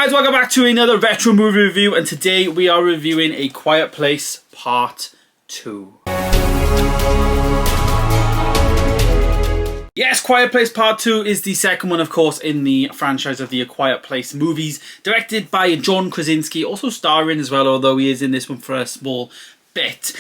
guys, welcome back to another retro movie review, and today we are reviewing A Quiet Place Part 2. Yes, Quiet Place Part 2 is the second one, of course, in the franchise of the A Quiet Place movies, directed by John Krasinski, also starring as well, although he is in this one for a small bit.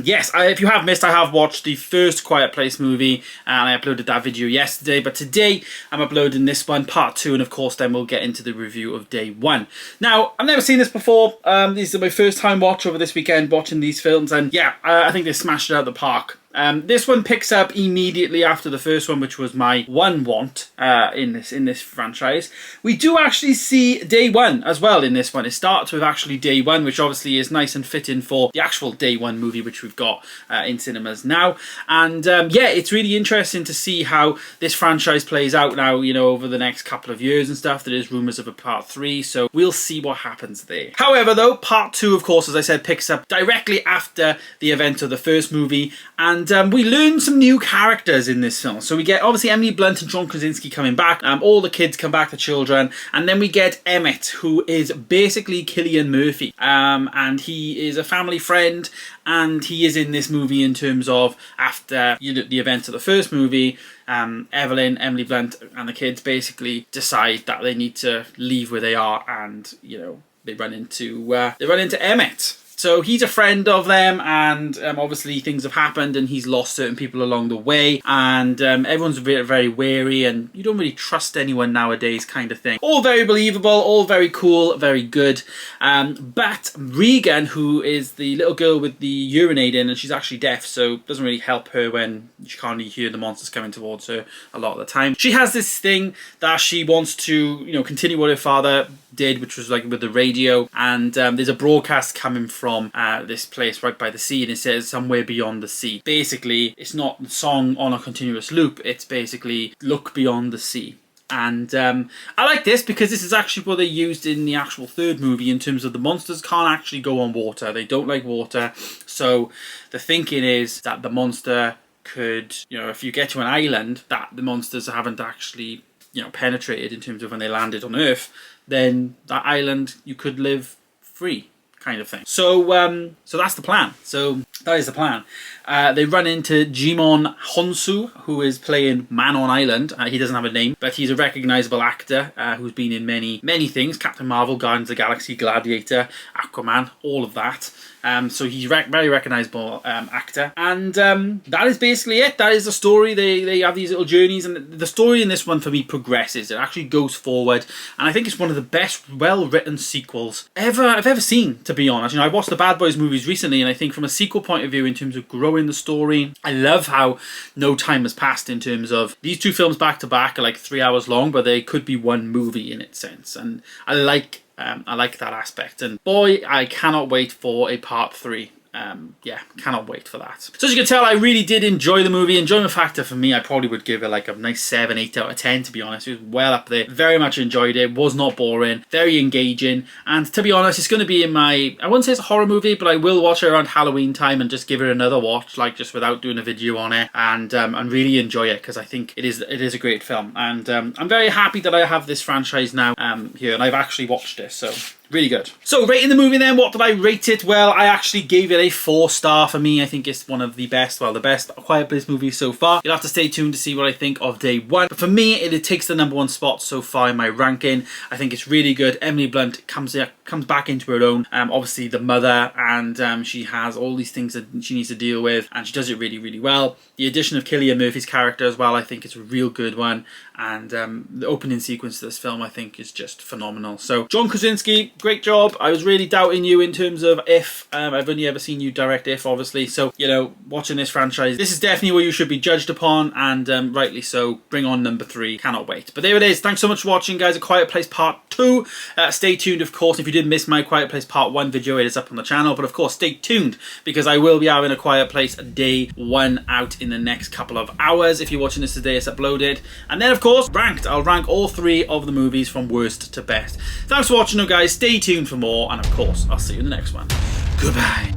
Yes, if you have missed, I have watched the first Quiet Place movie and I uploaded that video yesterday, but today I'm uploading this one, part 2, and of course then we'll get into the review of day 1. Now, I've never seen this before. This is my first time watch over this weekend watching these films, and yeah, I think they smashed it out of the park. This one picks up immediately after the first one, which was my one want in this franchise. We do actually see day 1 as well in this one. It starts with actually day 1, which obviously is nice and fitting for the actual day 1 movie, which we've got in cinemas now. And yeah, it's really interesting to see how this franchise plays out now, you know, over the next couple of years and stuff. There is rumours of a part 3, so we'll see what happens there. However, though, part 2, of course, as I said, picks up directly after the event of the first movie, and we learn some new characters in this film. So we get, obviously, Emily Blunt and John Krasinski coming back. All the kids come back, the children. And then we get Emmett, who is basically Cillian Murphy. And he is a family friend. And he is in this movie in terms of, after the events of the first movie, Evelyn, Emily Blunt, and the kids basically decide that they need to leave where they are. And, you know, they run into Emmett. So he's a friend of them, and obviously things have happened and he's lost certain people along the way, and everyone's very, very wary, and you don't really trust anyone nowadays, kind of thing. All very believable, all very cool, very good. But Regan, who is the little girl with the urinating, and she's actually deaf, so it doesn't really help her when she can't really hear the monsters coming towards her a lot of the time. She has this thing that she wants to, you know, continue what her father did, which was like with the radio, and there's a broadcast coming from this place right by the sea, and it says somewhere beyond the sea. Basically, it's not a song on a continuous loop, it's basically look beyond the sea. And I like this because this is actually what they used in the actual third movie in terms of the monsters can't actually go on water. They don't like water, so the thinking is that the monster could, you know, if you get to an island that the monsters haven't actually, you know, penetrated in terms of when they landed on Earth, then that island you could live free, kind of thing. So so that's the plan. So that is the plan. They run into Djimon Hounsou, who is playing Man on Island. He doesn't have a name, but he's a recognisable actor who's been in many things. Captain Marvel, Guardians of the Galaxy, Gladiator, Aquaman, all of that. So he's a very recognisable actor. And that is basically it. That is the story. They have these little journeys, and the story in this one for me progresses. It actually goes forward, and I think it's one of the best well-written sequels I've ever seen, to be honest. You know, I watched the Bad Boys movies recently, and I think from a sequel point of view, in terms of growing the story, I love how no time has passed in terms of these two films back to back are like 3 hours long, but they could be one movie in its sense, and I like that aspect, and boy, I cannot wait for a part 3. Yeah, cannot wait for that. So as you can tell, I really did enjoy the movie. Enjoyment factor for me, I probably would give it like a nice 7, 8 out of 10, to be honest. It was well up there. Very much enjoyed it. Was not boring. Very engaging. And to be honest, it's going to be in my, I wouldn't say it's a horror movie, but I will watch it around Halloween time and just give it another watch, like just without doing a video on it, and really enjoy it, because I think it is a great film. And I'm very happy that I have this franchise now here, and I've actually watched it, so really good. So rating the movie then, what did I rate it? Well, I actually gave it a 4-star. For me, I think it's one of the best, well, the best Quiet Place movie so far. You'll have to stay tuned to see what I think of day 1. But for me, it takes the #1 spot so far in my ranking. I think it's really good. Emily Blunt comes back into her own. Obviously the mother, and she has all these things that she needs to deal with, and she does it really, really well. The addition of Cillian Murphy's character as well, I think it's a real good one. And the opening sequence to this film, I think, is just phenomenal. So John Krasinski, great job. I was really doubting you in terms of If. I've only ever seen you direct If, obviously. So, you know, watching this franchise, this is definitely where you should be judged upon, and rightly so. Bring on number 3. Cannot wait. But there it is. Thanks so much for watching, guys. A Quiet Place Part 2. Stay tuned, of course. If you did miss my Quiet Place Part 1 video, it is up on the channel. But of course, stay tuned, because I will be having A Quiet Place Day 1 out in the next couple of hours. If you're watching this today, it's uploaded. And then, of course, ranked. I'll rank all 3 of the movies from worst to best. Thanks for watching, guys. Stay tuned for more, and of course, I'll see you in the next one. Goodbye.